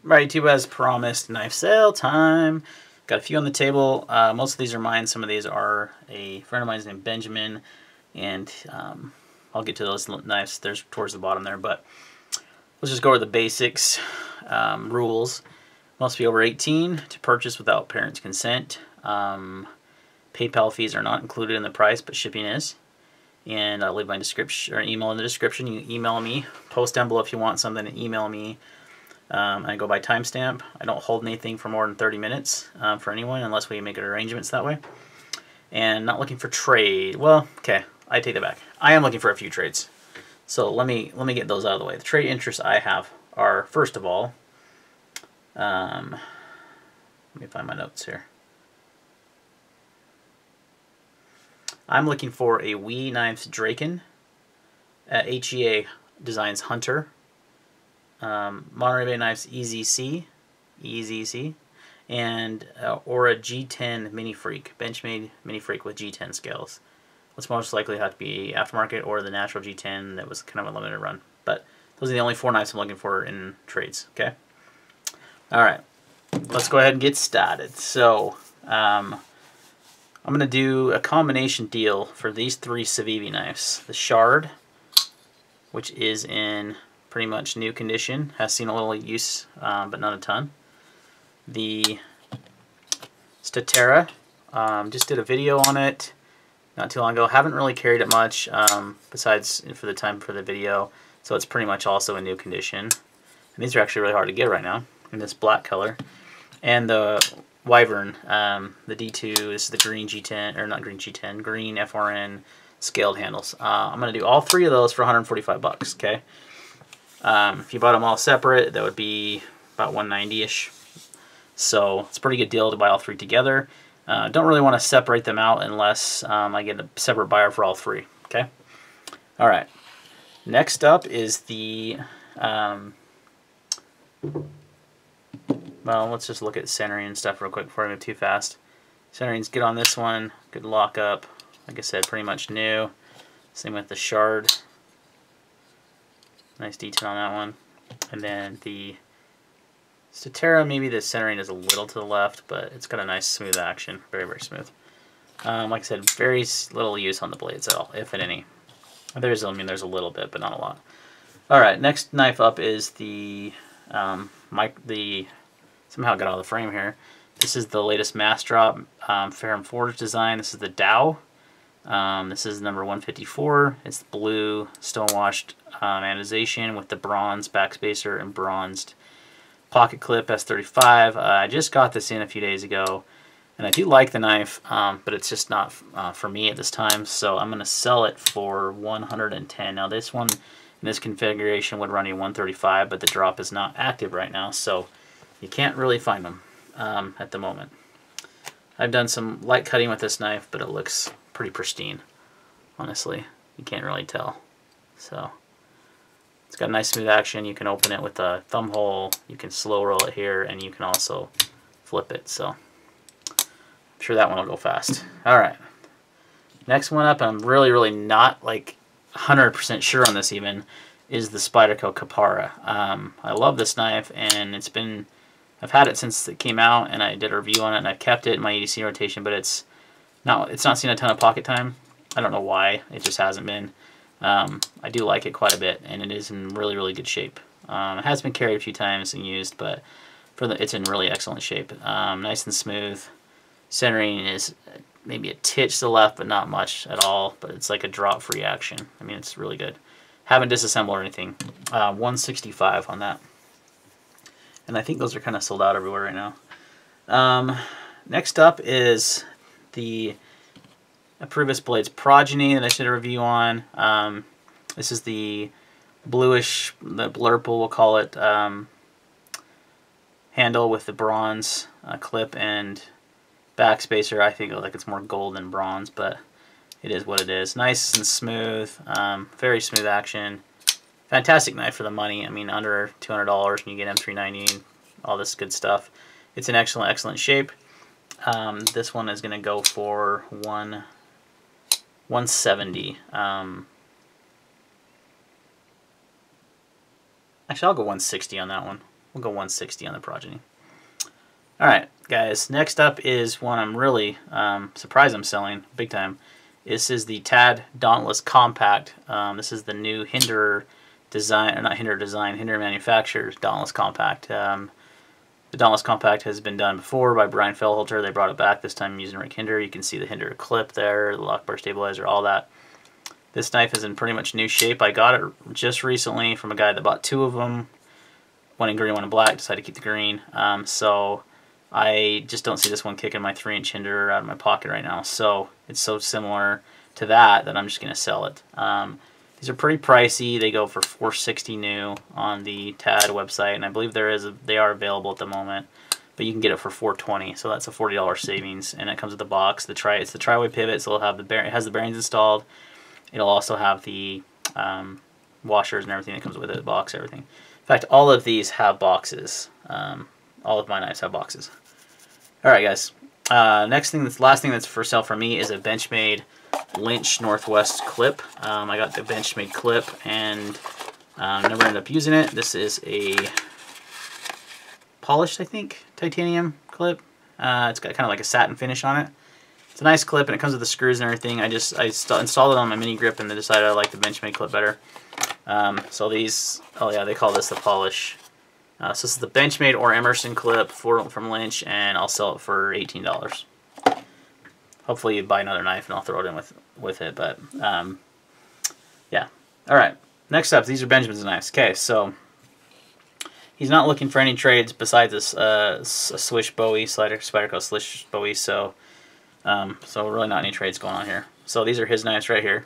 Right, YouTube, as promised, knife sale time. Got a few on the table. Most of these are mine. Some of these are a friend of mine's named Benjamin, and I'll get to those knives. There's towards the bottom there, but let's just go over the basics. Rules: must be over 18 to purchase without parents' consent. PayPal fees are not included in the price, but shipping is. And I'll leave my description or email in the description. You can email me. Post down below if you want something. Email me. I go by timestamp. I don't hold anything for more than 30 minutes for anyone unless we make arrangements that way. And not looking for trade. Well, okay, I take that back. I am looking for a few trades. So let me get those out of the way. The trade interests I have are, first of all, let me find my notes here. I'm looking for a WE Knives Draken, HEA Designs Hunter, Monterey Bay Knives EZC, and or a G10 Mini Freak, Benchmade Mini Freak with G10 scales. What's most likely have to be aftermarket or the natural G10 that was kind of a limited run. But those are the only 4 knives I'm looking for in trades. Okay. All right. Let's go ahead and get started. So I'm going to do a combination deal for these 3 Civivi knives. The Shard, which is in pretty much new condition, has seen a little use, but not a ton. The Spyderco, just did a video on it not too long ago. Haven't really carried it much, besides for the time for the video, so it's pretty much also in new condition. And these are actually really hard to get right now in this black color. And the Wyvern, the D2, this is the green G10, or not green G10, green FRN scaled handles. I'm going to do all 3 of those for 145 bucks, okay? If you bought them all separate, that would be about 190-ish. So it's a pretty good deal to buy all 3 together. Don't really want to separate them out unless I get a separate buyer for all 3, okay? All right. Next up is the, well, let's just look at centering and stuff real quick before I move too fast. Centering's good on this one. Good lockup. Like I said, pretty much new. Same with the Shard. Nice detail on that one. And then the Spyderco, maybe the centering is a little to the left, but it's got a nice smooth action. Very, very smooth. Like I said, very little use on the blades at all, if at any. There's a little bit, but not a lot. All right, next knife up is the somehow got out of the frame here. This is the latest Massdrop Ferrum Forge design. This is the Dao. This is number 154. It's the blue stonewashed anodization with the bronze backspacer and bronzed pocket clip S35. I just got this in a few days ago, and I do like the knife, but it's just not for me at this time, so I'm going to sell it for 110. Now this one in this configuration would run you 135, but the drop is not active right now, so you can't really find them at the moment. I've done some light cutting with this knife, but it looks pretty pristine, honestly. You can't really tell. So it's got a nice smooth action. You can open it with a thumb hole, you can slow roll it here, and you can also flip it. So I'm sure that one will go fast. Alright. Next one up, I'm really not like 100% sure on this even, is the Spyderco Kapara. I love this knife, and I've had it since it came out, and I did a review on it, and I've kept it in my EDC rotation, but it's not seen a ton of pocket time. I don't know why, it just hasn't been. I do like it quite a bit, and it is in really good shape. It has been carried a few times and used, but it's in really excellent shape. Nice and smooth. Centering is maybe a titch to the left, but not much at all, but it's like a drop-free action. I mean, it's really good. Haven't disassembled or anything. 165 on that. And I think those are kind of sold out everywhere right now. Next up is the Apurvis Progeny that I did a review on. This is the bluish, the blurple we'll call it, handle with the bronze clip and backspacer. I think like it's more gold than bronze, but it is what it is. Nice and smooth, very smooth action. Fantastic knife for the money. I mean, under $200 and you get M390 and all this good stuff. It's in excellent shape. This one is going to go for 170. Actually, I'll go 160 on that one. we'll go 160 on the Progeny. All right, guys. Next up is one I'm really surprised I'm selling big time. This is the TAD Dauntless Compact. This is the new Hinderer design, or not Hinderer design, Hinderer manufacturer's Dauntless Compact. The Dauntless Compact has been done before by Brian Fellholter. They brought it back this time using Rick Hinderer. You can see the Hinderer clip there, the lock bar stabilizer, all that. This knife is in pretty much new shape. I got it just recently from a guy that bought 2 of them. One in green, one in black. Decided to keep the green. So I just don't see this one kicking my 3-inch Hinderer out of my pocket right now. So it's so similar to that I'm just going to sell it. These are pretty pricey. They go for $460 new on the TAD website, and I believe they are available at the moment. But you can get it for $420, so that's a $40 savings. And it comes with the box. It's the tri-way pivot, so it has the bearings installed. It'll also have the washers and everything that comes with it, the box, everything. In fact, all of these have boxes. All of my knives have boxes. All right, guys. Last thing that's for sale for me is a Benchmade Lynch Northwest clip. I got the Benchmade clip and never ended up using it. This is a polished, I think, titanium clip. It's got kind of like a satin finish on it. It's a nice clip and it comes with the screws and everything. I installed it on my mini grip and then decided I like the Benchmade clip better. So these, oh yeah, they call this the polish. So this is the Benchmade or Emerson clip from Lynch, and I'll sell it for $18. Hopefully you buy another knife and I'll throw it in with it, but yeah. All right, next up, these are Benjamin's knives. Okay, so he's not looking for any trades besides this a Swish Bowie, Spyderco Swish Bowie, so really not any trades going on here. So these are his knives right here.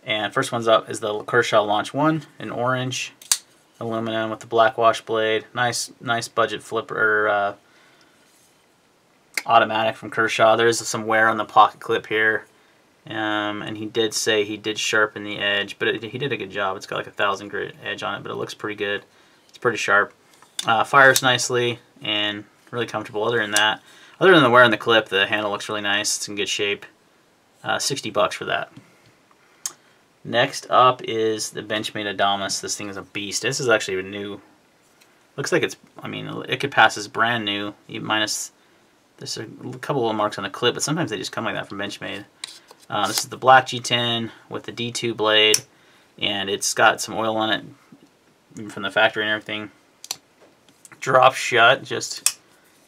And first one's up is the Kershaw Launch 1 in orange, aluminum with the black wash blade. Nice budget flipper automatic from Kershaw. There is some wear on the pocket clip here, and he did say he did sharpen the edge, but he did a good job. It's got like a 1000 grit edge on it, but it looks pretty good. It's pretty sharp. Fires nicely and really comfortable. Other than the wear on the clip, the handle looks really nice. It's in good shape. $60 for that. Next up is the Benchmade Adamas. This thing is a beast. This is actually a new. Looks like it's. I mean, it could pass as brand new, minus. There's a couple of marks on the clip, but sometimes they just come like that from Benchmade. This is the black G10 with the D2 blade, and it's got some oil on it from the factory and everything. Drop shut. Just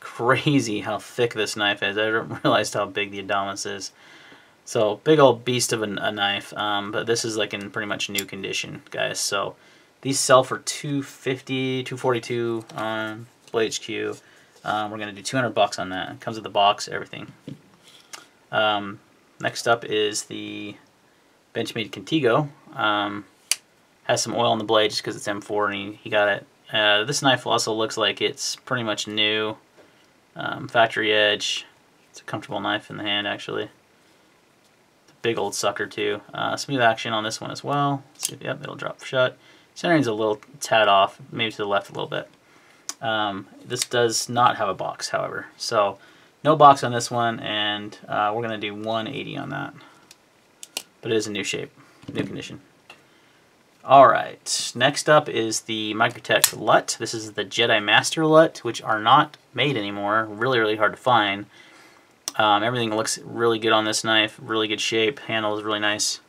crazy how thick this knife is. I didn't realize how big the Adamas is. So big old beast of a knife, but this is like in pretty much new condition, guys. So these sell for $250, $242 on Blade HQ. We're gonna do $200 on that. It comes with the box, everything. Next up is the Benchmade Contego. Has some oil on the blade just because it's M4 and he got it. This knife also looks like it's pretty much new, factory edge. It's a comfortable knife in the hand, actually. Big old sucker too. Smooth action on this one as well. Let's see, yep, it'll drop shut. Centering's a little tad off, maybe to the left a little bit. This does not have a box, however. So no box on this one, and we're gonna do 180 on that. But it is in new shape, new condition. All right, next up is the Microtech Lutt. This is the Jedi Master Lutt, which are not made anymore. Really, really hard to find. Everything looks really good on this knife, really good shape. Handle is really nice.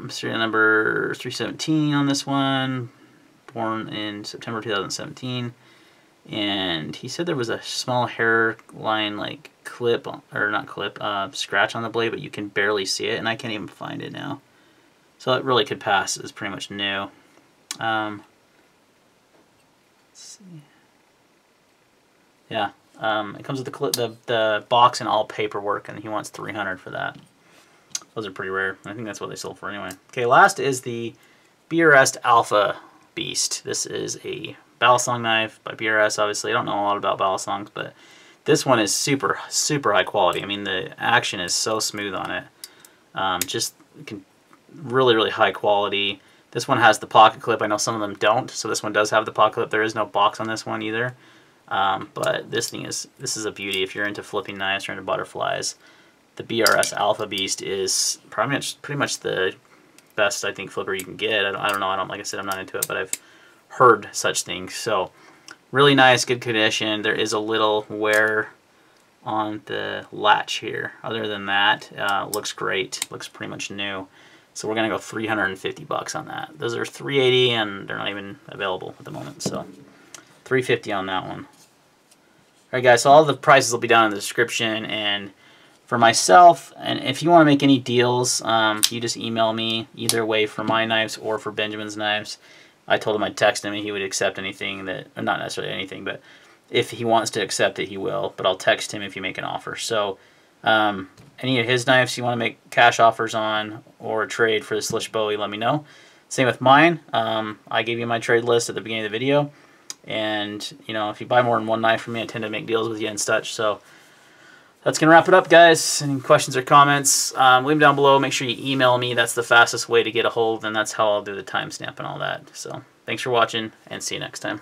Serial number 317 on this one. Born in September 2017. And he said there was a small hairline like clip, or not clip, scratch on the blade, but you can barely see it, and I can't even find it now. So it really could pass as pretty much new. Let's see. Yeah. It comes with the box and all paperwork, and he wants $300 for that. Those are pretty rare. I think that's what they sold for anyway. Okay, last is the BRS Alpha Beast. This is a Balisong knife by BRS, obviously. I don't know a lot about Balisongs, but this one is super, super high quality. I mean, the action is so smooth on it. Really, really high quality. This one has the pocket clip. I know some of them don't, so this one does have the pocket clip. There is no box on this one either. But this is a beauty if you're into flipping knives or into butterflies. The BRS Alpha Beast is pretty much the best, I think, flipper you can get. I don't know. Like I said, I'm not into it, but I've heard such things. So really nice, good condition. There is a little wear on the latch here. Other than that, looks great. Looks pretty much new. So we're gonna go 350 bucks on that. Those are 380 and they're not even available at the moment. So 350 on that one. All right, guys. So all the prices will be down in the description. And for myself, and if you want to make any deals, you just email me either way for my knives or for Benjamin's knives. I told him I'd text him and he would accept anything that, or not necessarily anything, but if he wants to accept it, he will. But I'll text him if you make an offer. So any of his knives you want to make cash offers on or a trade for the Slish Bowie, let me know. Same with mine. I gave you my trade list at the beginning of the video. And, you know, if you buy more than one knife from me, I tend to make deals with you and such. So that's going to wrap it up, guys. Any questions or comments, leave them down below. Make sure you email me. That's the fastest way to get a hold, and that's how I'll do the timestamp and all that. So thanks for watching, and see you next time.